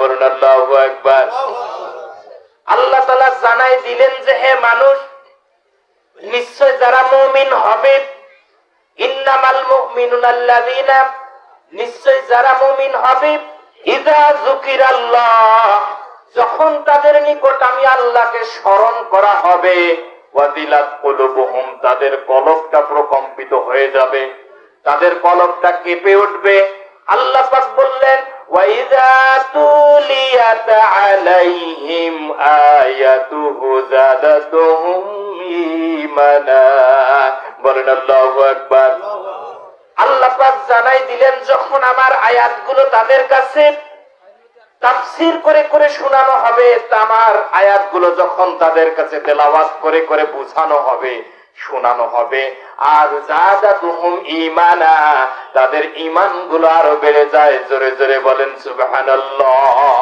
বলুন আল্লাহু আকবার। আল্লাহ তাআলা জানাই দিলেন যে হে মানুষ, নিশ্চয় যারা মুমিন হবে, ইন্নামাল মুমিনুনা আল্লাযীনা, নিশ্চয় যারা মুমিন হবে, ইযা যুকিরাল্লাহ, যখন তাদের নিকট আমি আল্লাহকে স্মরণ করা হবে, ওয়াজিলাত কুলুবুহুম, তাদের কলবটা প্রকম্পিত হয়ে যাবে, তাদের কলবটা কেঁপে উঠবে। আল্লাহ পাক বললেন ওয়াইযা তুলিয়াত আলাইহিম আয়াতুহু যাদাতুহুম ঈমানা। বলেন আল্লাহু আকবার। আল্লাহ পাক জানাই দিলেন যখন আমার আয়াতগুলো তাদের কাছে তাফসীর করে করে শোনানো হবে, আমার আয়াতগুলো যখন তাদের কাছে তেলাওয়াত করে করে বোঝানো হবে, শোনানো হবে, আর যাদাতুহুম ঈমানা, তাদের ঈমানগুলো আরো বেড়ে যায়। জোরে জোরে বলেন সুবহানাল্লাহ।